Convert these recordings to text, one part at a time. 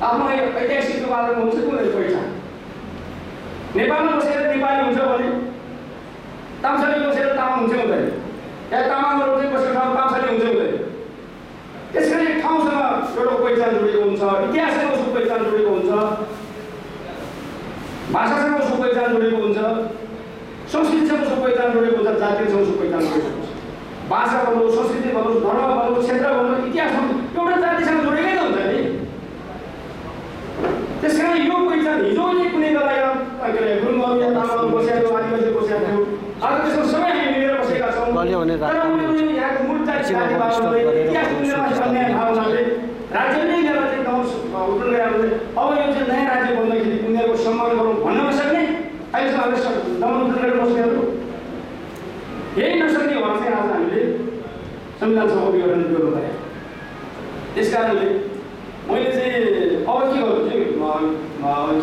आफ्नो ऐतिहासिक रूपमा हुन्छ कुनै पहिचान। नेपालमा बसेर नेपाली हुन्छ भने तामसाली बसेर तामाङ हुन्छ हुँदैन, या तामाङहरू चाहिँ बसेर ठाउँ तामसाली हुन्छ हुँदैन। त्यसकारण ठाउँसँग एउटा पहिचान जोडिएको हुन्छ, इतिहाससँग उसको पहिचान जोडिएको हुन्छ, भाषासँग उसको पहिचान जोडिएको हुन्छ, संस्कृतिसँग उसको पहिचान जोडिएको हुन्छ, जातिसँग उसको पहिचान जोडिएको हुन्छ। भाषा भनौँ, संस्कृति भनौँ, धर्म भनौँ, क्षेत्र भनौँ, इतिहास भनौँ, एउटा जातिसँग जोडेकै त हुन्छ नि। त्यसकारण यो पहिचान हिजो चाहिँ कुनै बेला गुरुङ या तामाङ बसेको थियो, आदिवासी बसेको थियो, आज त्यसमा सबै हामी मिलेर बसेका छौँ। तर यहाँको मूल जाति भावनाले, इतिहास अन्याय भावनाले राज्य नै लिएर चाहिँ उत्पन्न गरिहाल्नु। अब यो चाहिँ नयाँ राज्य बन्दाखेरि उनीहरूको सम्मान गरौँ भन्न नसक्ने अहिलेसम्म हामीले दमन उत्पन्न गरेर बस्नेहरू यही नसक्ने भएर चाहिँ आज हामीले संविधान सभाको विवरण गर्नु पर्यो। त्यस कारणले मैले चाहिँ अब के गर्नु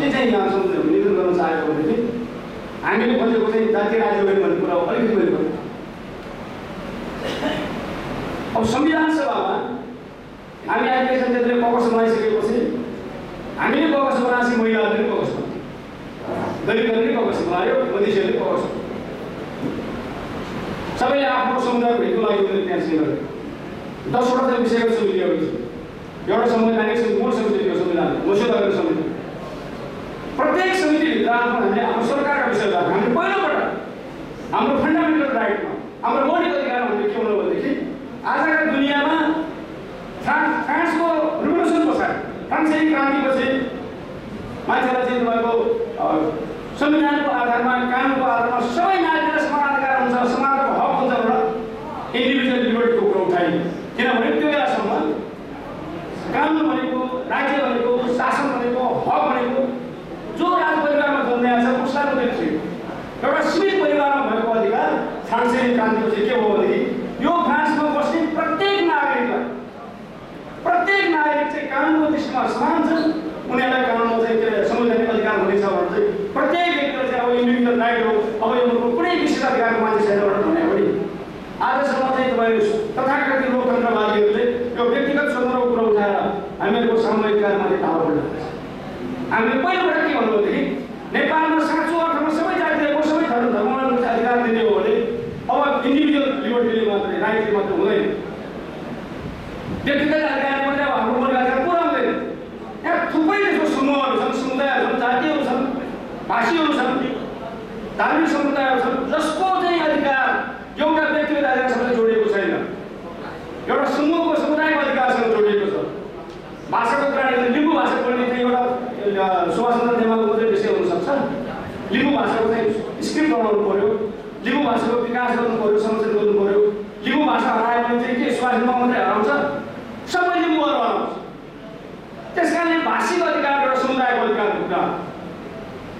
के चाहिँ यहाँसम्म निवेदन गर्न चाहेको भनेदेखि हामीले खोजेको चाहिँ जातीय राज्य गऱ्यौँ भन्ने कुरा अलिकति मैले गर्नु। अब संविधान सभामा हामी एप्लिकेसन क्षेत्रले ककस बनाइसकेपछि हामीले ककस बनाएपछि महिलाहरूले ककस बनायो, दलितहरूले ककस बनायो, मधेसीहरूले ककस बनायो। सबैले आफ्नो समुदायको हितको लागि उनीहरूले त्यहाँ चाहिँ गरे। 10 वटा विषयगत समितिहरू छ, एउटा संवैधानिक मूल समिति थियो, संविधान मस्यौदा गर्ने समिति। प्रत्येक समितिभित्र हामीले हाम्रो सरकारका विषयमा हामीले पहिलोपटक हाम्रो फन्डामेन्टल राइटमा हाम्रो मौलिक अधिकारमा हामीले के भन्नु भनेदेखि आजका दुनियाँमा फ्रान्सको रिभोल्युसन पछाडि, फ्रान्सेली क्रान्तिपछि मान्छेलाई चाहिँ तपाईँको संविधानको आधारमा, कानुनको आधारमा सबै नागरिकलाई समान अधिकार हुन्छ, समानको हक हुन्छ भनेर इन्डिभिजुअल लिबर्टीको कुरा उठाइयो। किनभने त्यो बेलासम्म कानुन भनेको, राज्य भनेको, शासन भनेको, हक भनेको जो राज परिवारमा जन्मेको छ उसलाई मात्रै थियो। एउटा सीमित परिवारमा भएको अधिकार फ्रान्सेली क्रान्तिपछि के हो भनेदेखि यो फ्रान्समा बस्ने प्रत्येक नागरिक चाहिँ कानुनको दृष्टिमा समान छन्, उनीहरूलाई कानुनमा चाहिँ के संवैधानिक अधिकार हुनेछ भने चाहिँ प्रत्येक व्यक्तिलाई चाहिँ अब इन्डिभिजुअल राइट हो। अब यो कुनै विशेष अधिकारको मान्छे छैन भनेर भने पनि आजसम्म चाहिँ तपाईँले तथाकथित लोकतन्त्रवादीहरूले यो व्यक्तिगत स्वतन्त्रको कुरा उठाएर हामीहरूको सामूहिक अधिकारमाथि दावा गरिरहेको छ। हामीले पहिलोपटक के भन्नु भनेदेखि नेपालमा साँचो अर्थमा सबै जातिहरूको, सबै धर्मलाई अधिकार दिने हो भने अब इन्डिभिजुअल लिबर्टीले मात्रै, राइटले मात्रै हुँदैन, व्यक्तिगत अधिकारले मात्रै अब हाम्रो मौलिक अधिकार पुरा हुँदैन। यहाँ थुप्रै देशको समूहहरू छन्, समुदायहरू छन्, जातिहरू छन्, भाषीहरू छन्, धार्मिक समुदायहरू छन्, जसको चाहिँ अधिकार एउटा व्यक्तिगत अधिकारसँग जोडिएको छैन, एउटा समूहको समुदायको अधिकारसँग जोडिएको छ। भाषाको कुरा लिम्बू भाषा बोल्ने चाहिँ एउटा सुभाष चन्द्र नेमाको मात्रै विषय हुनसक्छ। लिम्बू भाषाको चाहिँ स्क्रिप्ट बनाउनु पऱ्यो, लिम्बू भाषाको विकास गर्नु पऱ्यो, संरक्षण गर्नु पऱ्यो। लिम्बू भाषा हरायो भने चाहिँ के सुभाष चन्द्र मात्रै हराउँछ, सबै लिम्बूहरू हराउँछ। त्यस कारणले भाषिक अधिकार एउटा समुदायको अधिकारको कुरा,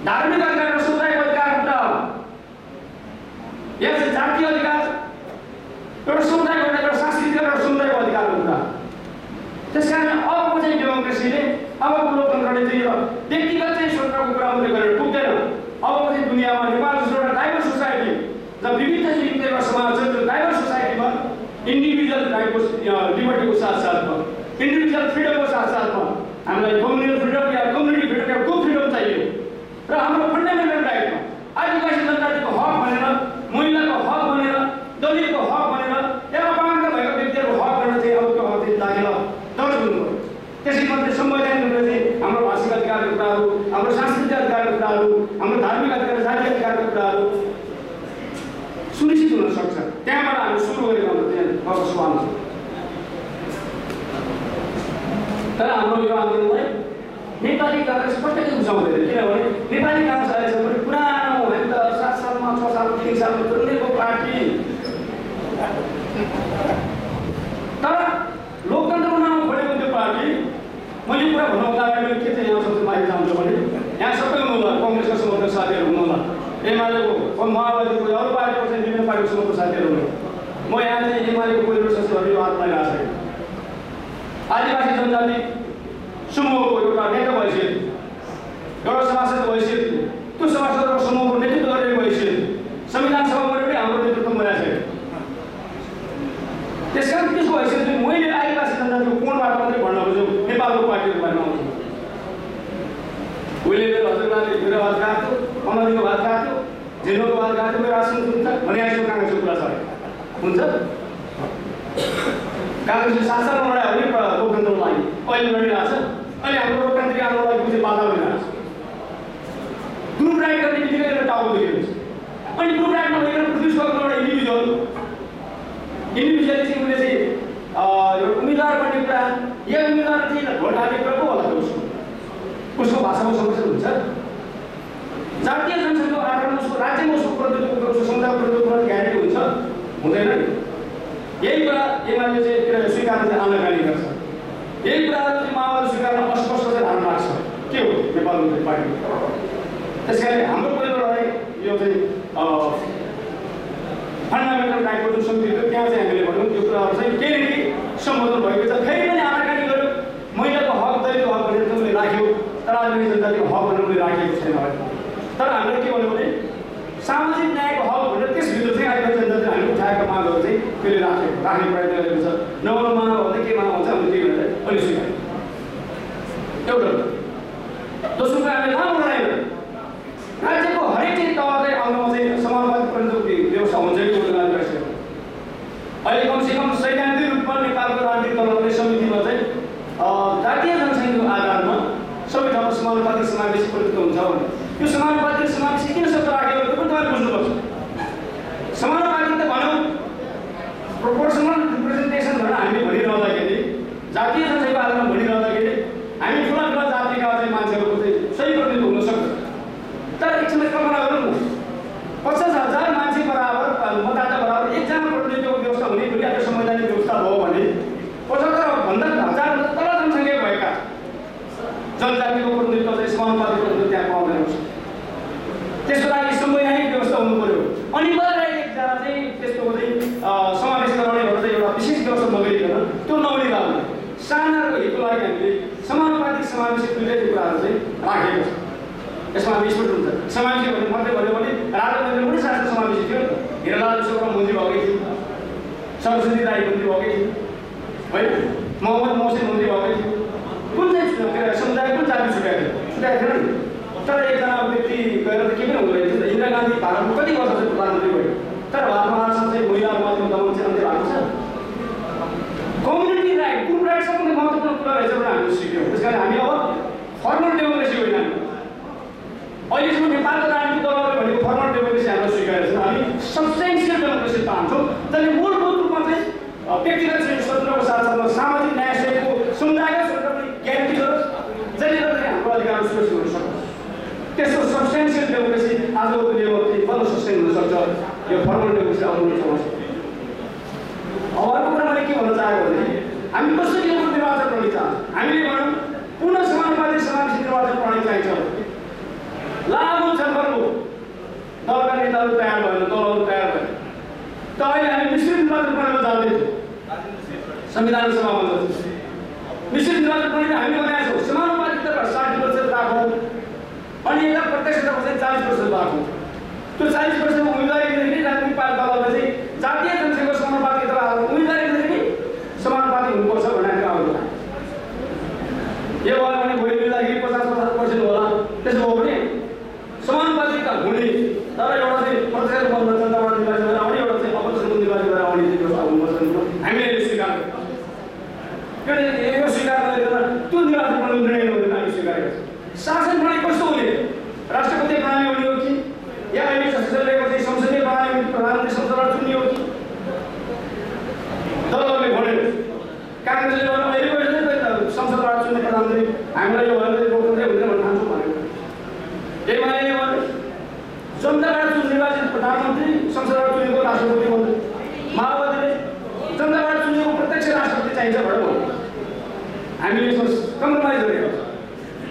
धार्मिक अधिकार एउटा समुदायको अधिकारको कुरा, यहाँ चाहिँ जातीय अधिकार एउटा समुदायको अधिकार, एउटा सांस्कृतिक एउटा समुदायको अधिकारको कुरा। त्यस कारण अबको चाहिँ डेमोक्रेसीले, अबको लोकतन्त्रले चाहिँ व्यक्तिगत चाहिँ स्वतन्त्रको कुरा मात्रै गरेर पुग्दैन। अबको चाहिँ दुनियाँमा नेपाल जस्तो एउटा डाइभर्स सोसाइटी, जब विविधतायुक्त एउटा समाज छ, त्यो डाइभर्स सोसाइटीमा इन्डिभिजुअल राइटको लिबर्टीको साथसाथमा, इन्डिभिजुअल फ्रिडमको साथसाथमा हामीलाई कम्युनल फ्रिडम या कम्युनिटी फ्रिडम या ग्रुप फ्रिडम चाहियो। र हाम्रो फन्डामेन्टल राइटमा आदिवासी जनजातिको हक भनेर, महिलाको हक भनेर, दलितको हक भनेर या अपाङ्ग भएको व्यक्तिहरूको हक भनेर चाहिँ अब त्यो हक चाहिँ लागेर दर्ज हुनु पऱ्यो। त्यसै मात्रै संवैधानिक रूपले चाहिँ हाम्रो भाषिक अधिकारको कुराहरू, हाम्रो सांस्कृतिक अधिकारको कुराहरू, हाम्रो धार्मिक अधिकार, जातीय अधिकारको कुराहरू सुनिश्चित हुन सक्छ। त्यहाँबाट हामी सुरु गरेको हाम्रो त्यहाँ भएको सवाल छ। तर हाम्रो यो आन्दोलनलाई नेपाली काङ्ग्रेस पटक्कै उचाउँदैन, किनभने नेपाली काङ्ग्रेस अहिलेसम्म पनि पुरानो हामी त 7 सालमा 6 सालमा 3 सालमा चुनिएको पार्टी, तर लोकतन्त्रको नाममा खोलेको त्यो पार्टी। मैले कुरा भन्नुभन्दा अगाडि के चाहिँ यहाँ सबसे माथि जान्छु भने यहाँ सबै हुनुहोला, कङ्ग्रेसका समर्थक साथीहरू हुनुहोला, एमालेको, माओवादीको, अरू पार्टीको चाहिँ विभिन्न पार्टीको समर्थक साथीहरू हुनु। म यहाँ चाहिँ एमालेको पहिलो संसदहरू यो हात लगाएको छु। आदिवासी जनजाति समूहको एउटा नेता भइसक्यो, एउटा सभासद भइसक्यो, त्यो सभासदको समूहको नेतृत्व गरेको भइसक्यो, संविधान सभाबाट पनि हाम्रो नेतृत्व बनाएको छ। त्यसकारण त्यसको हैसियत मैले आदिवासी जनजातिको कोणबाट मात्रै भन्न खोजेँ, नेपालको पार्टीको बारेमा आउँछु। भित्र भात खाएको अनदीको भात खाएको झिल्लोको भात खाएको मेरो रासन हुन्छ भने आइसक्यो काङ्ग्रेसको कुरा छ हुन्छ काङ्ग्रेसले शासनमा लडायो भने लोकतन्त्रको लागि अहिले लडिरहेको छ अहिले हाम्रो लोकतान्त्रिक आन्दोलनलाई कुनै बाधा भइरहेको छ ग्रुप राइट गर्ने बित्तिकै एउटा टाउको दुखेको छ अनि ग्रुप राइट नभइकन पृथ्वी एउटा इन्डिभिजुअल चाहिँ उसले चाहिँ उम्मेदवार बन्ने कुरा यो उम्मेदवार चाहिँ भोट हाल्ने कुरा पो होला उसको भाषामा समस्या हुन्छ जातीय जनसङ्ख्याको आधारमा उसको राज्यमा उसको प्रतिनिधित्व उसको समुदायको प्रतिनिधित्व ग्यारेन्टी हुन्छ हुँदैन नि यही कुरा एमाले चाहिँ स्वीकार्न आनाकानी गर्छ यही कुराहरू चाहिँ माओवादी स्वीकार्न अस्पष्ट चाहिँ धारणा लाग्छ के हो नेपाल कम्युनिस्ट पार्टी त्यस कारण हाम्रो पहिलो लडाइँ यो चाहिँ फन्डामेन्टल राइटको जुन समिति थियो त्यहाँ चाहिँ हामीले भन्यौँ त्यो कुराहरू चाहिँ केही न केही सम्बोधन भएको छ फेरि पनि आनाकानी गर्यो महिलाको हक दैनिक हक भनेर उसले राख्यो तर आदिवासी जनजातिको हक भनेर उसले राखेको छैन तर हामीले के भन्यो भने सामाजिक न्यायको हक भनेर त्यसभित्र चाहिँ आदिवासी जनजातिले हामीले उठाएको मागहरू चाहिँ त्यसले राख्ने प्रयत्न गरेको छ नौलो माग भन्दा के माग भन्छ हामीले त्यही भनेर अहिले स्वीकार एउटा दोस्रो कुरा हामीले लामो लडाइँ राज्यको हरेक चाहिँ तह चाहिँ आउनमा चाहिँ समानुपातिक प्रतिनिधित्वको व्यवस्था हुन्छ कि हुँदैन अहिले कमसेकम सैद्धान्तिक रूपमा नेपालको राजनीतिक दलहरूले समितिमा चाहिँ जातीय जनसङ्ख्याको आधारमा सबै ठाउँमा समानुपातिक समावेशी प्रतिनिधित्व हुन्छ भने यो समानुपातिक समावेशी किन शब्द राखेको त्यो पनि तपाईँले बुझ्नुपर्छ समानुपातिक त भनौँ प्रोपोर्सनल रिप्रेजेन्टेसन भनेर हामीले भनिरहँदाखेरि जातीय जनसङ्ख्याको आधारमा भनिरहँदाखेरि हामी ठुला ठुला जातिका चाहिँ मान्छेहरूको चाहिँ सही प्रतिनिधित्व हुन सक्छ तर एकछिन कल्पना गरौँ न 50,000 मान्छे बराबर मतदाता बराबर एकजना प्रतिनिधित्वको व्यवस्था हुने पनि आफ्नो संवैधानिक व्यवस्था भयो भने 75,000 तल जनसङ्ख्या भएका जनजातिको प्रतिनिधित्व चाहिँ समानुपातिक प्रतिनिधित्व त्यहाँ पाउँदैन त्यसको लागि संवैधानिक व्यवस्था हुनु पर्यो अनिवार्य एकजना चाहिँ त्यसको चाहिँ समावेश गराउनेहरू चाहिँ एउटा विशेष व्यवस्था नगरिकन त्यो नगरिरहनु सानाको हितको लागि हामीले समानुपातिक समावेशी दुईटै कुराहरू चाहिँ राखेको छ यसमा हामी स्पष्ट हुन्छ समावेशी भन्ने मात्रै भन्यो भने राजा मन्दिर पनि शास्त्र समावेशी थियो नि त हिरालाल विश्वकर्मा मन्त्री भएकै थियो सरस्वती राई मन्त्री भएकै थियो होइन मोहम्मद मोहसिन मन्त्री भएकै थियो कुन चाहिँ समुदाय कुन जाति छुट्याएको थिएन नि तर एकजना व्यक्ति गएर त के पनि हुँदैन थियो इन्दिरा गान्धी भारतमा कति वर्ष चाहिँ प्रधानमन्त्री भयो तर भारतमा आजसम्म चाहिँ महिलाहरूमाथि दमन चाहिँ अन्त्य भएको छ कम्युनिटी राइट ग्रुप राइट सबभन्दा महत्त्वपूर्ण कुरा रहेछ भने हामीले सिक्यौँ त्यस कारण हामी अब फर्मल डेमोक्रेसी होइन अहिलेसम्म नेपालको राजनीतिक दलहरूले भनेको फर्मल डेमोक्रेसी हामीले स्वीकारेको छ हामी सब्सटेन्सियल डेमोक्रेसी चाहन्छौँ जसले मूलभूत रूपमा चाहिँ व्यक्तिगत स्वतन्त्रको साथसाथमा सामाजिक न्याय सेवाको समुदायको स्वतन्त्र पनि ग्यारेन्टी गरोस् जसले गर्दाखेरि हाम्रो अधिकार सुरक्षित हुन सकोस् त्यसको सब्सटेन्सियल डेमोक्रेसी आजको दुनियाँमा चाहिँ बल्ल सस्टेन हुन सक्छ यो फर्मल डेमोक्रेसी आउनु सक्छ अब अर्को कुरा मैले के भन्न चाहेको भने हामी कसरी यो निर्वाचन प्रणाली चाहन्छौँ हामीले भनौँ पुनः समानुपातिक समावेशी निर्वाचन प्रणाली चाहिन्छ लागु छ गर्नु दलका नेताहरू तयार भएन दलहरू तयार भएन त अहिले हामी मिश्रित निर्वाचन प्रणालीमा जाँदैछौँ संविधान सभामा जान्छौँ मिश्रित निर्वाचन प्रणाली हामीले बनाएका छौँ समानुपातिकता 60% राखौँ अनि यता प्रत्यक्षता चाहिँ 40% राखौँ त्यो 40% उम्मेदवारी दिँदाखेरि राजनीतिक दलहरूले चाहिँ जातीय जनसङ्ख्याको समानुपातिकता उम्मेदवारी दिँदाखेरि समानुपातिक हुनुपर्छ भनेर आउँछ यो भयो भने भोलि मिल्दाखेरि 50% होला त्यसो भयो भने समानुपातिकता हुने तर एउटा चाहिँ प्रत्यक्ष जनताबाट निर्वाचन गरेर आउने एउटा चाहिँ अपरसम्म निर्वाचन गरेर आउने व्यवस्था हुनुपर्छ हामीले स्वीकार यो स्वीकार गरेर त्यो निर्वाचन प्रणाली निर्णय हुँदैन हामी स्वीकारेका छौँ शासन प्रणाली कस्तो हुने राष्ट्रपति प्रणाली हुने हो कि या अहिले संसदले चाहिँ संसदीय प्रणाली प्रधानमन्त्री संसदबाट चुन्ने हो कि दलहरूले भनेर काङ्ग्रेसले भने अहिले संसदबाट चुन्ने प्रधानमन्त्री हामीलाई यो भनेर लोकतन्त्रै हुँदैन भन्ने ठान्छौँ भनेको एमाले भने जनताबाट निर्वाचित प्रधानमन्त्री संसदबाट चुनेको राष्ट्रपति बन्नु माओवादीले जनताबाट चुनेको प्रत्यक्ष राष्ट्रपति चाहिन्छ भनेर भन्नु हामीले कम्प्रोमाइज गरेका छौँ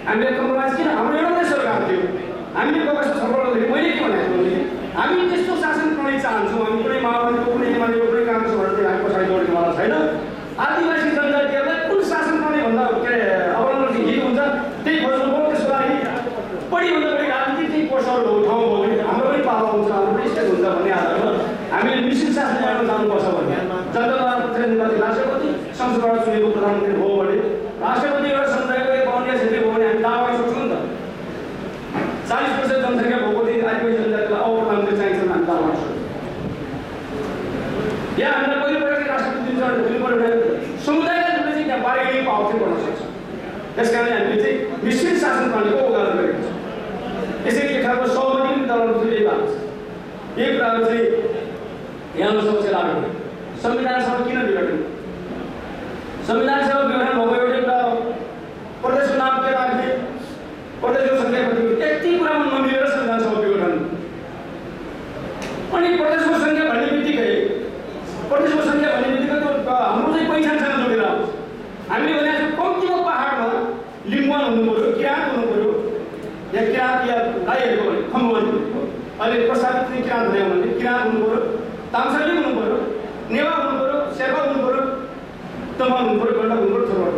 हामीले कम्प्रोमाइज किन हाम्रो एउटा नै सरकार थियो हामीले व्यवस्था सफल गर्दाखेरि मैले के भनेको भने हामी त्यस्तो शासन प्रणाली चाहन्छौँ हामी कुनै माओवादीको कुनै एमालेको कुनै काङ्ग्रेसबाट चाहिँ हामी पछाडि दौडिनेवाला छैन आदिवासी जनजातिहरूलाई कुन शासन प्रणाली भन्दा अवलम्बन हित हुन्छ त्यही खोज्नु हो त्यसको लागि बढीभन्दा बढी राजनीतिक चाहिँ पोस्टहरू हो ठाउँ हो भने हाम्रो पनि पावर हुन्छ हाम्रो पनि स्टेट हुन्छ भन्ने आधारमा हामीले मिश्रित शासन प्रणालीमा जानुपर्छ भने जनताद्वारा निर्वाचित राष्ट्रपति संसदबाट चुनेको प्रधानमन्त्री हो भने राष्ट्रपति एउटा समुदायको एक अन्य क्षेत्रीय हो भने हामी दावा गर्न सक्छौँ नि त 40% अप्ठ्यारो पर्न सक्छ। त्यसकारण हामीले चाहिँ मिश्रित शासन प्रणालीको उदाहरण गरेका छौँ। यसरी एक खालको सहमति दलहरू चाहिँ यही भएको छ। यही कुराहरू चाहिँ यहाँ समस्या लाग्यो। संविधान सभा किन बिग्रियो? संविधान सभा बिग्रन भएको एउटै कुरा हो, प्रदेशको नाम के राख्ने, प्रदेशको संख्या कति, यति कुरामा नमिलेर संविधान सभा बिग्रन। अनि प्रदेशको संख्या भन्ने बित्तिकै हाम्रो चाहिँ पहिचानसँग जोडेर आउँछ। हामीले भनेको कम्तीमा पहाडमा लिम्बुवान हुनु पर्यो, किराँत हुनु पर्यो, या किराँत या राईहरूको भने खम्बुवान हुनु पर्यो। अहिले प्रस्तावित चाहिँ किराँत भन्यो भने किराँत हुनु पर्यो, ताम्साली हुनु पर्यो, नेवा हुनु पर्यो, शेर्पा हुनु पर्यो, तमाङ हुनु पर्यो, गण्डक हुनु पर्यो, थोरवाड।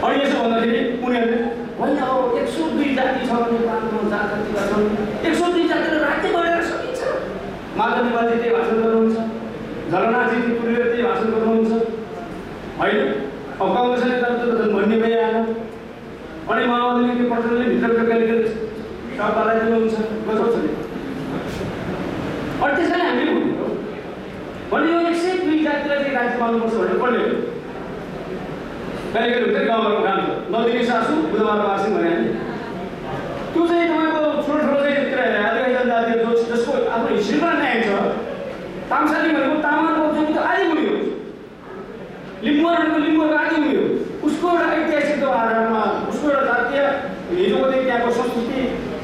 अनि यसो भन्दाखेरि उनीहरूले होइन अब 102 जाति छ भने नेपालमा जातिका छन्, 102 जातिले राज्य बढाएर सकिन्छ। माधव नेपालजी त्यही भाषण गर्नुहुन्छ, झलनाथजी पुरीले त्यही भाषण गर्नुहुन्छ होइन। अब काङ्ग्रेसले त भन्ने भइहाल्यो। अनि माओवादीले त्यो प्रचण्डले भित्रभित्र कहिले शब्दलाई दिनुहुन्छ गजब छ नि। अनि त्यसैले हामीले भन्यो 102 जातिलाई चाहिँ राज्य पाल्नुपर्छ भनेर कसले कहिले हुन्छ गाउँघरको काम छ नदिने सासु बुधबार वासिङ भने त्यो चाहिँ तपाईँको छोटो चाहिँ आदिवासी जनजातिहरू जसको आफ्नो हिस्ट्रीमा न्याय छ। ताम्साली भनेको तामाङको जति आदि मुनि हो, लिम्बुवान भनेको लिम्बुको आदि मुनि हो। उसको एउटा ऐतिहासिक आधारमा उसको एउटा जातीय हिजोको चाहिँ त्यहाँको संस्कृति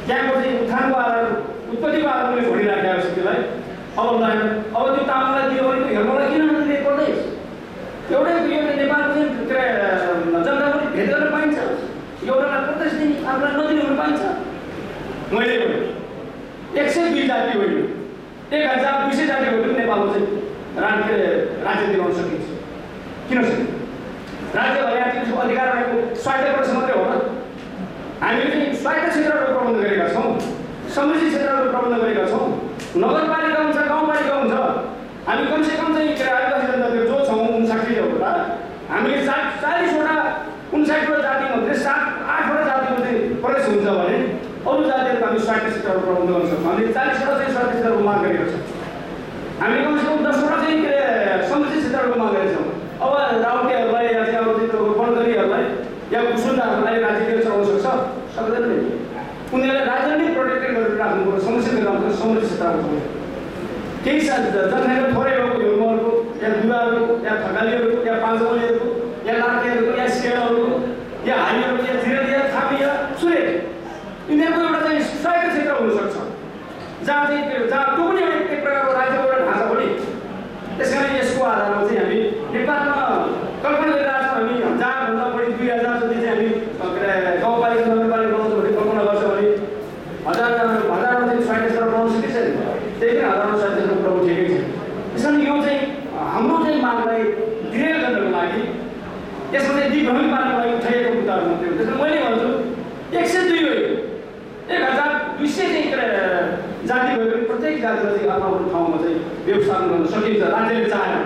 त्यहाँको चाहिँ उत्थानको आधार उत्पत्तिको आधारमा भनिराखेको छ त्यसलाई। अब त्यो तामाङलाई दियो भने हेर्नलाई किन नदिने पर्दै एउटै यो नेपालको चाहिँ जनता पनि भेट गर्न पाइन्छ, एउटालाई प्रदेश दिने आफूलाई नदिने हुन पाइन्छ। मैले भने 120 जाति होइन 1200 जाति हो भने नेपालमा चाहिँ राज्य दिलाउन सकिन्छ। किन सकिन्छ? राज्य भने त्यसको अधिकार रहेको स्वायत्त प्रदेश मात्रै हो र? हामीले चाहिँ स्वायत्त क्षेत्रहरूको प्रबन्ध गरेका छौँ, समृद्धि क्षेत्रहरूको प्रबन्ध गरेका छौँ, नगरपालिका हुन्छ, गाउँपालिका हुन्छ। हामी कमसेकम चाहिँ आदिवासी जनजातिहरू जो छौँ 59 वटा, हामीले 40वटा 59वटा जातिमध्ये 7-8वटा जातिको चाहिँ प्रदेश हुन्छ भने अरू जातिहरूको हामी स्वायत्त क्षेत्रहरू प्रबन्ध गर्न सक्छौँ। हामीले 40वटा चाहिँ स्वायत्त क्षेत्रको माग गरेका छौँ। हामीले कमसेकम 10वटा चाहिँ समृद्धि क्षेत्रहरूको माग गरेका छौँ। अब राउटेहरूलाई या चाहिँ अब त्यो वनकरीहरूलाई या कुसुन्डाहरूलाई राज्य दिएर चलाउन सक्छ? सक्दैन नि। उनीहरूलाई राजनीतिक प्रोटेक्टेड गरेर राख्नु पर्यो, समस्या राख्नु समृद्धि क्षेत्रको समस्या। केही जनसङ्ख्या थोरै भएको हिउँहरूको या दुवाहरूको या थकालीहरूको या पाँचौलीहरूको या लाटेहरूको या सेवाहरूको या हारीहरूको या जिरेली या थापी या सुरे यिनीहरूको एउटा चाहिँ स्वायत्त क्षेत्र हुनसक्छ जहाँ त्यो पनि एक प्रकारको राज्यको एउटा ढाँचा हो नि। त्यस कारण यसको आधारमा चाहिँ हामी नेपालमा कल्पना गरिरहेको छौँ। हामी 1000भन्दा बढी 2000 जति चाहिँ हामी गाउँपालिका नगरपालिका बनाउँछौँ भने कल्पना गर्छौँ भने हजारमा चाहिँ स्वायत्त क्षेत्र बनाउन सकिन्छ नि। त्यही पनि हजारमा स्वायत्त क्षेत्र बनाउनु ठिकै छ। त्यस कारण यो चाहिँ हाम्रो चाहिँ मागलाई डिरेल गर्नको लागि यसमा चाहिँ दिग्भ्रमित पार्नको लागि उठाइएको मुद्दाहरू मात्रै हो। त्यसमा मैले भन्छु 102 होइन 1200 चाहिँ जाति भयो भने प्रत्येक जातिलाई चाहिँ आफ्नो ठाउँमा चाहिँ व्यवस्थापन गर्न सकिन्छ राज्यले चाहेर।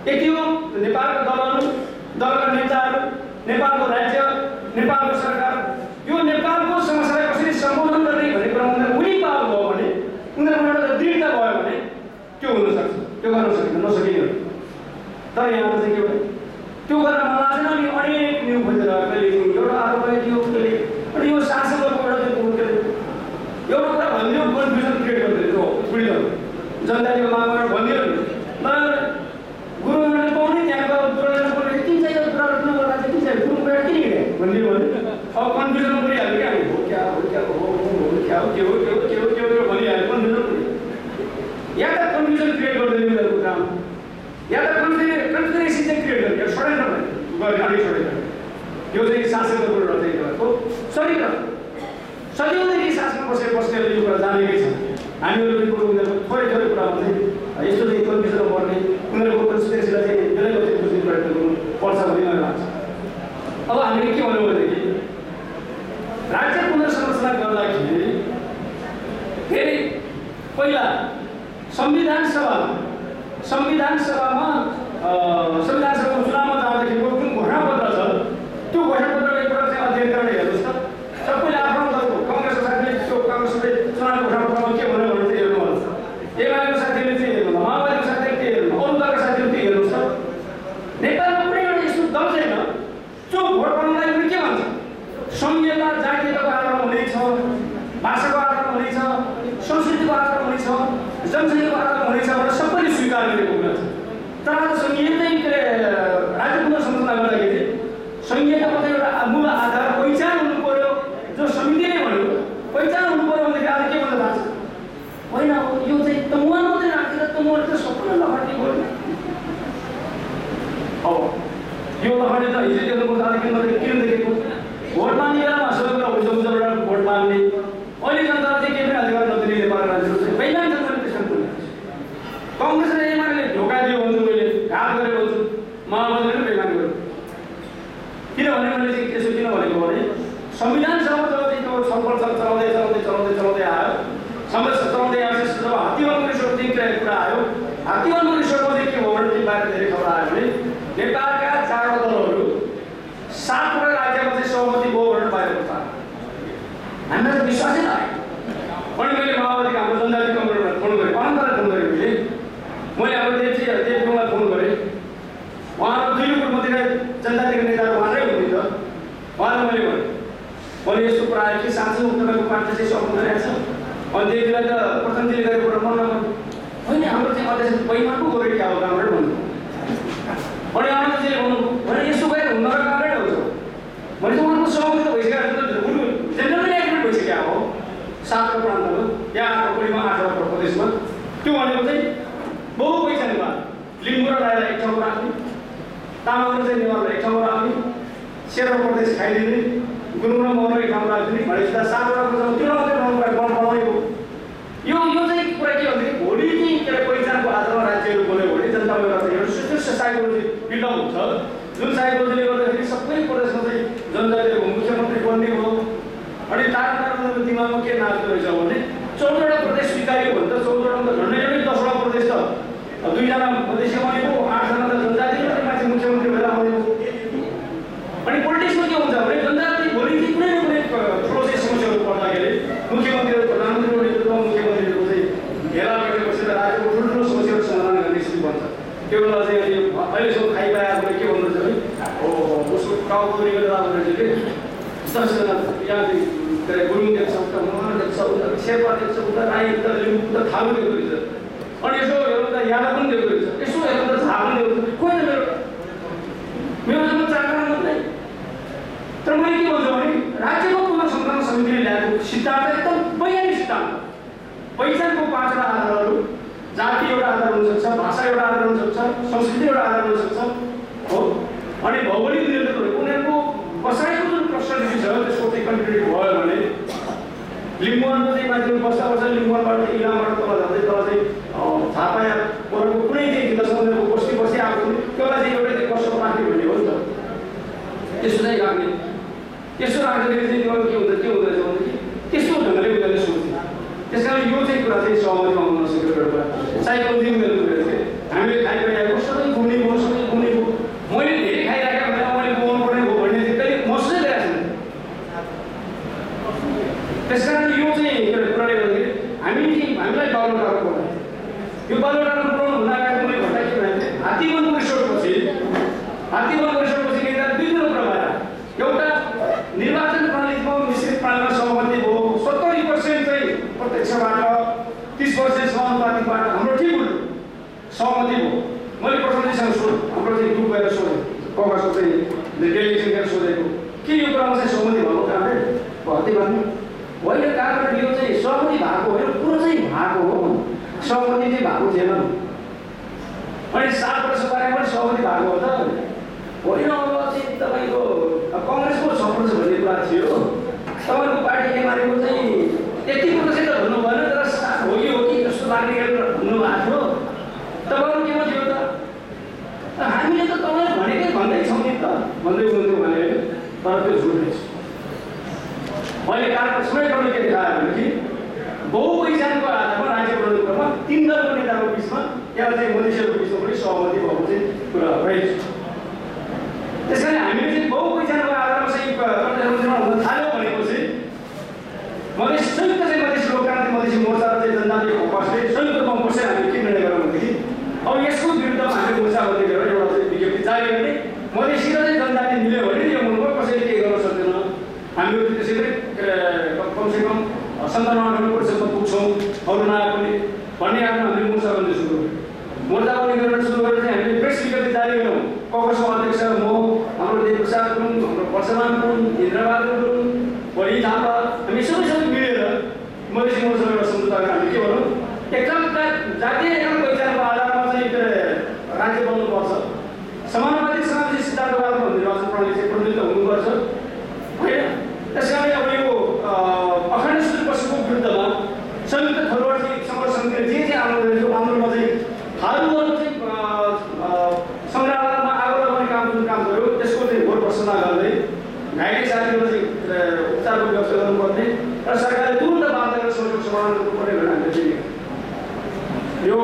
यति हो नेपालका दलहरू, दलका नेताहरू, नेपालको राज्य, नेपालको सरकार यो नेपालको समस्यालाई कसरी सम्बोधन गर्ने भन्ने कुरामा उनी पाल भयो भने उनीहरूको एउटा दृढता भयो भने त्यो हुनसक्छ। त्यो गर्न सकिन्छ नसकिन्छ। तर यहाँ चाहिँ के भयो त्यो गर्न मन लाग्दैन। अनि अनेक न्यु खोजेर कहिले एउटा आरोप लगाइदियो कहिले अनि यो शासकहरूको एउटा एउटा कुरा भनिदियो कन्फ्युजन क्रिएट गरिदियो पीडित जनताको मागमा भनिदियो नि ल गुरुहरूले पाउने त्यहाँको गुरुहरूले पाउने किन चाहिँ यो कुरा किन गर्दा चाहिँ किन चाहिँ गुरुबाट किन हिँडे भनिदियो भने अब कन्फ्युजन गरिहाल्यो क्या हामी हो क्या हो क्या हो क्या हो के हो के हो के हो के हो भनिहाल्यो कन्फ्युजन या त कन्फ्युजन क्रिएट गरिदियो उनीहरूको काम या त कन्फ्युरेन्सी चाहिँ क्रिएट गरिदियो षड्यन्त्र गर्ने अलिक षड्यन्त्र यो चाहिँ शासकहरूको चाहिँ सजिलो सजिलोदेखि शासनमा बस्नेहरूले यो कुरा जानेकै छ। हामीहरू उनीहरूको थोरै थोरै कुरामा चाहिँ यस्तो चाहिँ कन्फ्युजन पर्ने उनीहरूको कन्सिस्टेन्सीलाई चाहिँ बेलै बच्चे बुझ्ने प्रयत्न गर्नुपर्छ भन्ने मलाई लाग्छ। अब हामीले के भन्यौँ भनेदेखि राज्य पुनर्संरचना गर्दाखेरि फेरि पहिला संविधान सभामा चुनावमा जाँदाखेरिको जुन घोषणापत्र छ त्यो घोषणापत्र एकपल्ट चाहिँ अध्ययन गरेर हेर्नुहोस् त। सबैले आफ्नो दलको काङ्ग्रेसको साथीले त्यो काङ्ग्रेसले चुनाव घोषणापत्रमा के भन्यो भने चाहिँ हेर्नुहोस्, एमालेको साथीले चाहिँ हेर्नु, माओवादीको साथीले के हेर्नु, अरू दलका साथीले के हेर्नुहोस् त। सङ्घीय चाहिँ के राज्य पुनर्संरचना गर्दाखेरि सङ्घीयता मात्रै एउटा मूल आधार पहिचान हुनु पर्यो, जो समितिले भन्यो पहिचान हुनु पर्यो भनेदेखि आज के भन्न थाल्छ होइन यो चाहिँ तमुवान मात्रै राखेर तमुवान त सबैलाई लहटी भयो। अब यो लहटी त हिजो देख्नु पर्छ, किन देखेको भोट माग्ने बेलामा सबै कुरा उजबाट भोट माग्ने, अहिले जनताले चाहिँ केही पनि अधिकार नदिने नेपाल राज्यहरू चाहिँ पहिला जनताले त्यसमा बोल्छ। काङ्ग्रेस र एमाले ढोका दियो भन्छु, मैले घात गरेको भन्छु, माओवादीले पनि बेइमानी गर्यो। किनभने मैले चाहिँ त्यसो किन भनेको भने संविधान सभा जब चाहिँ त्यो छलफल चलाउँदै आयो, संसद चलाउँदै आएपछि जब हात्तीवनको रिसोर्ट चाहिँ कुरा आयो, हात्तीवनको रिसोर्टमा चाहिँ के भयो भने बाहिर धेरै खबर आयो भने नेपालका 4 दलहरू 7 राज्यमा चाहिँ सहमति भयो भनेर बाहिर पर्छ। हामीलाई त विश्वासै लाग्यो। अनि मैले माओवादीको हाम्रो जनजाति कङ्ग्रेसलाई फोन गरेँ, अनन्तलाई फोन गरेँ, मैले अब देवजीलाई फोन गरेँ, उहाँहरू 2 रुकुट मात्रै जनजातिको नेताहरू उहाँकै हुनुहुन्छ। उहाँलाई मैले भने यस्तो कुरा आयो कि साँच्चै तपाईँको पार्टी चाहिँ सक्नु रहेछ, अनि देवजीलाई त प्रथमजीले गरेको कुरा मन नगर्नु होइन, हाम्रो चाहिँ अध्यक्ष बैमानको गरेर क्या हो कामरेड भन्नु। अनि अनन्तजीले भन्नुभयो भने यसो गरेर हुन र कामरेड हुन्छ भने चाहिँ उहाँको सहमति त भइसकेको जेनरली एग्रिमेन्ट भइसक्यो हो 7 प्रान्तमा या 8 प्रदेशमा। त्यो भनेको चाहिँ बहु पहिचानवाद, लिम्बू र राईलाई एक ठाउँमा राख्ने, तामाङहरू चाहिँ नेवारलाई एक ठाउँमा राख्ने, शेर्पा प्रदेश खाइदिने, गुरुङ र मगर एक ठाउँमा राख्ने भनेपछि 7 कुरा त्यो मात्रै बनाएको। यो चाहिँ कुरा के भन्दाखेरि भोलि चाहिँ के पहिचानको आधारमा राज्यहरू बोल्यो भने जनतामा एउटा एउटा साइकोलोजी बिल्डअप हुन्छ, जुन साइकोलोजीले गर्दाखेरि सबै प्रदेशमा चाहिँ जनजातिको मुख्यमन्त्री बन्ने भयो। अनि टाढा दिमागमा के नाच्दो रहेछ भने 14वटा प्रदेश स्वीकार्यो भने त 14वटा त झन्डै 10वटा प्रदेश त 2 जना मधेसी बनेको, 8 जना त जनजाति र माथि मुख्यमन्त्री भएर आउने। अनि पोलिटिक्समा के हुन्छ भने जनजाति भोलि चाहिँ कुनै न कुनै ठुलो चाहिँ समस्याहरू पर्दाखेरि मुख्यमन्त्रीहरू प्रधानमन्त्रीको नेतृत्वमा मुख्यमन्त्रीहरूको चाहिँ भेला गरेर बसेर राज्यको ठुल्ठुलो समस्याहरू समाधान गर्ने स्थिति बन्छ। त्यो बेला चाहिँ अहिलेसम्म खाइपाएको के भन्नुहुन्छ भने उसको टाउको गरेर आउँदैछ कि 10 जना यहाँ चाहिँ गुरुङ देख्छ, उता मगर देख्छ, उता शेर्पा देख्छ, उता राई, उता लिम्बू, उता थारू देख्दो रहेछ। अनि यसो हेर्नु त यादव पनि देख्दो रहेछ, यसो हेर्नु त झापा पनि देख्दो रहेछ। कोही त मेरो जम्मा 4 जना मात्रै। तर मैले के भन्छु भने राज्यको पुनर्संरचना समितिले ल्याएको सिद्धान्त एकदम वैज्ञानिक सिद्धान्त। पहिचानको 5वटा आधारहरू, जाति एउटा आधार हुनसक्छ, भाषा एउटा आधार हुनसक्छ, संस्कृति एउटा आधार हुनसक्छ हो। अनि भौगोलिक निर्देशहरू उनीहरूको बसाइको जुन पर्सनालिटी छ त्यसको चाहिँ कन्ट्रिब्युट भयो भने लिम्बुवानको चाहिँ मान्छेहरू बस्दा लिम्बुवानबाट इलामबाट तल जाँदै तल चाहिँ झापा या उनीहरूको कुनै चाहिँ जिल्लासम्म उनीहरूको बस्ती बस्ती आएको त्यसलाई चाहिँ एउटै चाहिँ कस्तो राख्ने भन्ने हो नि त। त्यसो चाहिँ राख्ने, त्यसो राख्दाखेरि चाहिँ के हुँदैछ भनेदेखि त्यस्तो ढङ्गले उनीहरूले सोच्ने। त्यस कारण यो चाहिँ कुरा चाहिँ सहमतिमा आउन नसकेको एउटा साइकोलोजी उनीहरू गरेको थियो। हामीले खाइरहेको सबै घुम्ने भयो, सबै घुम्ने भयो, मैले धेरै खाइरहेको भनेर मैले बोल्नु पर्ने हो भन्ने चाहिँ कहिले महसुसै गरेको छैन। त्यस कारण यो चाहिँ कुराले गर्दाखेरि हामीलाई बालुवाटारमा बनायो। यो बालुवाटारमा बनाउनु हुँदा अगाडि मैले भन्दा के भने हात्तीवनको रिसोर्टपछि दुईवटा कुरा भएर एउटा निर्वाचन प्रणालीमा मिश्रित प्रणालीमा सहमति भयो, 70% चाहिँ प्रत्यक्षबाट 30% समानुपातिकबाट हाम्रो ठिक उल्टो सहमति भयो। मैले प्रधानमन्त्रीसँग सोधेँ, हाम्रो चाहिँ ग्रुप गएर सोधेँ, कङ्ग्रेसको चाहिँ डेलिगेसन गएर सोधेको के यो कुरामा चाहिँ सहमति भएको कारणले भर्ती गर्ने होइन, कारण यो चाहिँ सहमति भएको होइन, कुरो चाहिँ भएको हो, सहमति चाहिँ भएको थिएन। अनि 7 वर्ष बारेमा पनि सहमति भएको हो त होइन। अब चाहिँ तपाईँको कङ्ग्रेसको 6% भन्ने कुरा थियो, तपाईँको पार्टी एमालेको चाहिँ 31% त भन्नु भएन, तर हो कि जस्तो लाग्ने भन्नुभएको थियो। तपाईँहरू केमा थियो त हामीले त तपाईँले भनेकै भन्दैछौँ नि त भन्दै हुनुहुन्थ्यो भने तर त्यो झुट रहेछ। अहिले कारण समय के देखायो भनेदेखि बहुपहिचानको आधारमा राज्य प्रमुखमा 3 दलको नेताको बिचमा या चाहिँ मधेसीहरूको बिचमा पनि सहमति भएको चाहिँ कुरा रहेछ। त्यसैले हामीले चाहिँ बहुपहिचानको आधारमा चाहिँ प्रधानमन्त्रीमा हुन थाल्यो भनेपछि संयुक्त चाहिँ मधेसी लोकतान्त्रिक मधेसी मोर्चा र चाहिँ जनतान्त्रिक कङ्ग्रेसले संयुक्त कङ्ग्रेसले हामीले के निर्णय गरौँ भनेदेखि अब यसको विरुद्धमा हामीले मोर्चा गर्दै गरेर एउटा चाहिँ विज्ञप्ति जारी गर्ने, मधेसी र चाहिँ जनताले मिल्यो भने यो मुलुकमा कसैले केही गर्न सक्दैन, हामीहरू त्यसैले कमसेकम 97-98% पुग्छौँ अरू नआए पनि भन्ने आफ्नो हामीले मोर्चा गर्ने सुरु गर्यौँ। मोर्चा गर्ने गरेर सुरु गरेर चाहिँ हामीले प्रेस विज्ञप्ति कङ्ग्रेसको अध्यक्ष म, हाम्रो देवप्रसाद गुरुङ, हाम्रो वर्षमान गुरुङ, इन्द्रबहादुर गुरुङ, बढी थापा, हामी सबै मिलेर मधेसी मोर्चाको एउटा सम्झौता गरेर हामी के भनौँ, एकता जातीय एकता पहिचानको आधारमा चाहिँ राज्य बन्नुपर्छ, समानुपातिक समावेशी सिद्धान्तवादमा निर्वाचन प्रणाली चाहिँ प्रतिनिधित्व हुनुपर्छ होइन। त्यसकारणले अब यो अखण्ड सुदूरपश्चिमको विरुद्धमा संयुक्त थलवार चाहिँ समग्र समितिले जे आन्दोलन गरेको आन्दोलनमा चाहिँ हालहरू चाहिँ सङ्ग्रहालयमा आगो लगाउने काम गर्यो त्यसको चाहिँ घोर प्रशंसा गर्दै घाइते साथीहरू चाहिँ उपचारको व्यवस्था गर्नुपर्ने र सरकारले तुरन्त बाध्य गरेर समस्याको समाधान गर्नुपर्ने भनेर हामीले चाहिँ यो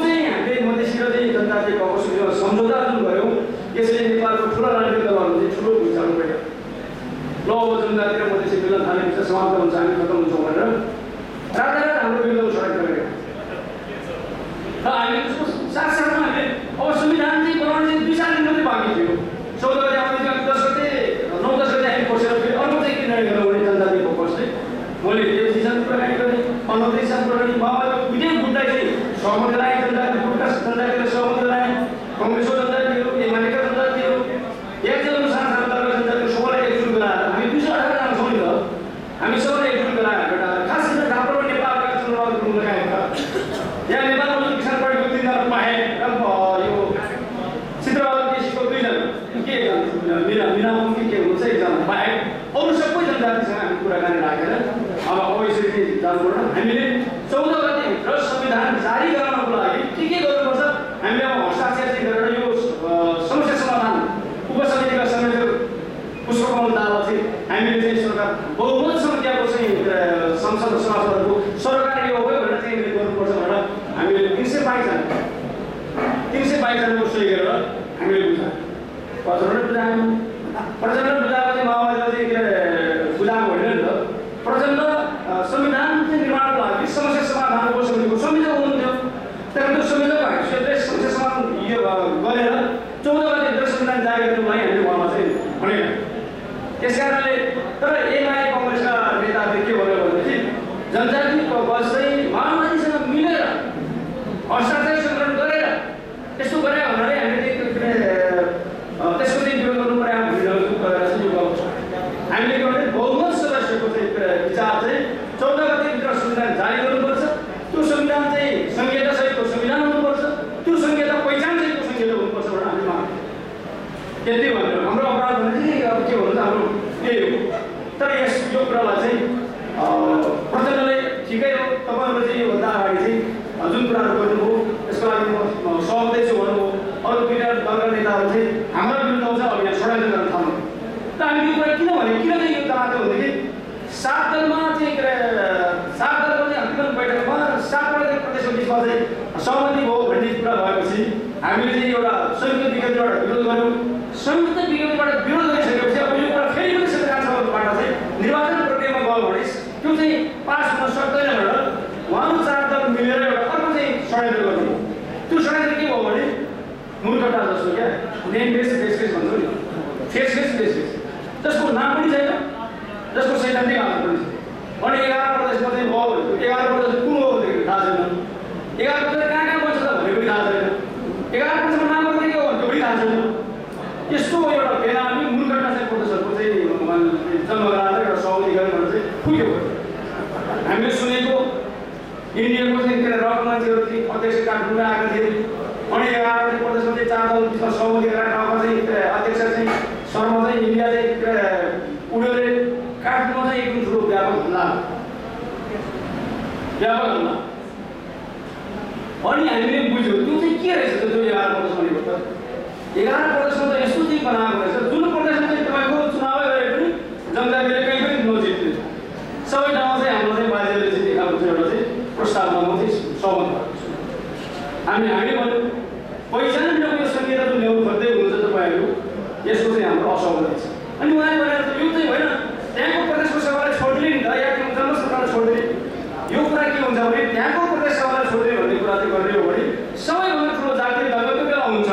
चाहिँ हामीले मधेसी र चाहिँ जनताको कङ्ग्रेससँग सम्झौता जुन गऱ्यौँ यसले नेपालको ठुला राजनीतिक दलहरू चाहिँ ठुलो भूमिका खेल्यो। ल अब जनतातिर मधेसी मिल्न थालेपछि समाप्त हुन्छ हामी खत्तम हुन्छौँ भनेर रातारात हाम्रो विरुद्धमा सडक गरेका र हामी त्यसको साथसाथमा हामीले अब संविधान चाहिँ बनाउन चाहिँ 2-4 दिन मात्रै बाँकी थियो। 14 गते आउँदै 10 गते 9-10 गते हामी बसेर फेरि अर्को चाहिँ के निर्णय गर्नु भने जनताको पक्षले मैले देवजीसँग कुराकानी गरेँ, अनुदेशसँग कुराकानी माओवादीको दुईटै गुटलाई चाहिँ सहमति लगाएँ, जनताको सहमति लगाएँ, कङ्ग्रेसको जनताको एमालेका जनताको एकजना सानो दलका जनताको सबैलाई एकजुट गराएर हामी 218 जना छौँ नि त, हामी सबैलाई एकजुट गराएर खास गरेर राम्रो नेपालका चुनाव गुरुङ लगाएका यहाँ नेपालमा जुन किसान पार्टीको 3 जना पाए र यो चित्रबहादुर केसीको 2 जना के मिना के हुन्छ एकजना पाए, अरू सबै जनजातिसँग हामी कुराकानी राखेर अब यसरी जानुपर्छ। हामीले 14 गतेभित्र संविधान जारी गराउनको लागि के गर्नुपर्छ हामीले अब हस्ताक्षर चाहिँ गरेर यो समस्या समाधान उपसमितिका संयोजक पुष्पकमल दाहाल चाहिँ हामीले चाहिँ सरकार बहुमत समितिको चाहिँ संसद सभासदहरूको सरकार यो हो भनेर चाहिँ हामीले गर्नुपर्छ भनेर हामीले 322 जनाको सही गरेर हामीले बुझायौँ। प्रचण्ड बुझायौँ, प्रचण्ड बुझाएपछि माओवादीले चाहिँ बुझाएको होइन नि त, प्रचण्ड संविधान चाहिँ निर्माणको लागि समस्या समाधान उपसमितिको संयोजक हुनुहुन्थ्यो। तर त्यो संयोजकको हैसियतले समस्या समाधान यो गरेर 14 गतेभित्र संविधान जारी गर्नुको लागि हामीले उहाँमा चाहिँ भनेन। त्यस कारणले तर एमाले कङ्ग्रेसका नेताहरूले के भन्यो भनेदेखि जनजातिको बस चाहिँ माओवादीसँग मिलेर हस्ताक्षर सङ्कलन गरेर त्यस्तो गरे भन्नाले हामीले त्यसको चाहिँ विरोध गर्नु पर्यो हामीले के भने बहुमत सदस्यको चाहिँ विचार चाहिँ 14 गतेभित्र संविधान जारी गर्नुपर्छ, त्यो संविधान चाहिँ संहिता सहितको संविधान हुनुपर्छ, त्यो संहिता पहिचान सहितको संहिता हुनुपर्छ भनेर हामीले माग्यौँ। त्यति भनेर हाम्रो अपराध भने चाहिँ अब के भन्नु हाम्रो यही हो। तर यो कुरालाई चाहिँ प्रचण्डले ठिकै हो, तपाईँहरूले चाहिँ योभन्दा अगाडि चाहिँ जुन कुराहरू गर्नुभयो त्यसको लागि म सहमत छु भन्नुभयो, अरू 2 दलका नेताहरू चाहिँ हाम्रो विरुद्ध आउँछ अब यहाँ षड्यन्त्र गर्न थाल्नु। त हामी यो कुरा किन चाहिँ यो चाहन्थ्यौँ भनेदेखि 7 दलमा चाहिँ 7 दलको चाहिँ अन्तिम बैठकमा 7 वटा प्रदेशको बिचमा चाहिँ सहमति भयो भन्ने कुरा भएपछि हामीले चाहिँ एउटा संयुक्त विज्ञप्तिबाट विरोध गऱ्यौँ। संयुक्त विज्ञप्तिबाट विरोध गरिसकेपछि अब यो कुरा फेरि पनि संविधान सभाबाट चाहिँ निर्वाचन प्रक्रियामा गयो भने त्यो चाहिँ पास हुन सक्दैन भनेर उहाँहरू 4 दल मिलेर एउटा अर्को चाहिँ षड्यन्त्र गर्नु। त्यो षड्यन्त्र के भयो भने मूर्खता जस्तो क्या नेम बेस भन्छौँ नि, फेस जसको नाम पनि छैन, जसको सैद्धान्तिक आधार पनि छैन। अनि 11 प्रदेशमा चाहिँ भयो भने 11 प्रदेश कुन हो भनेदेखि थाहा छैन, 11 प्रदेश कहाँ बन्छ त भन्ने पनि थाहा छैन, 11 प्रदेशको नाम पनि के हो भने त्यो पनि थाहा छैन। यस्तो एउटा बेनामी मूर्खता चाहिँ प्रदेशहरूको चाहिँ जन्म गराएर एउटा सहमति गर्यो भने चाहिँ पुग्यो। हामीले सुनेको इन्डियाको चाहिँ रक मान्छेहरू चाहिँ अध्यक्ष काठमाडौँ आएका थिए, अनि 11 प्रदेशमा चाहिँ 4 दल बिचमा सहमति गरेर ठाउँमा चाहिँ अध्यक्ष चाहिँ शर्मा चाहिँ इन्डिया चाहिँ उनीहरूले काठमाडौँमा चाहिँ एकदम ठुलो व्यापक हमला अनि हामीले बुझ्यौँ त्यो चाहिँ के रहेछ त्यो 11 प्रदेश भनेको त 11 प्रदेशमा त यस्तो चाहिँ बनाएको रहेछ जुन प्रदेशमा चाहिँ तपाईँको चुनावै गरे पनि जनताले कहीँ पनि नजित्ने सबै ठाउँमा चाहिँ हाम्रो चाहिँ बाजेले चाहिँ देखाएको थियो एउटा चाहिँ प्रस्तावमा म चाहिँ सहमत भएको छु। हामीले भन्यौँ पहिचान यो संहिता जुन ल्याउनु खोज्दै हुनुहुन्छ तपाईँहरू यसको चाहिँ हाम्रो असहमति छ। अनि उहाँले भनेर यो चाहिँ होइन त्यहाँको प्रदेशको सभालाई छोडिदिने नि त या के हुन्छ सरकारलाई छोडिदिने, यो कुरा के हुन्छ भने त्यहाँको प्रदेश सभालाई छोडिदिने भन्ने कुरा चाहिँ गर्ने हो भने सबैभन्दा ठुलो जातीय दलको त्यो बेला हुन्छ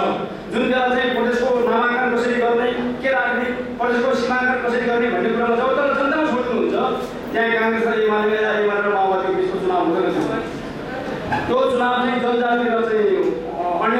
जुन बेला चाहिँ प्रदेशको नामाङ्कन कसरी गर्ने के राख्ने प्रदेशको सीमाङ्कन कसरी गर्ने भन्ने कुरामा जब तर जनतामा छोडिदिनुहुन्छ त्यहाँ काङ्ग्रेस र एमाले र माओवादीको बिचको चुनाव हुँदैन। त्यो चुनाव चाहिँ जनजाति र चाहिँ अन्य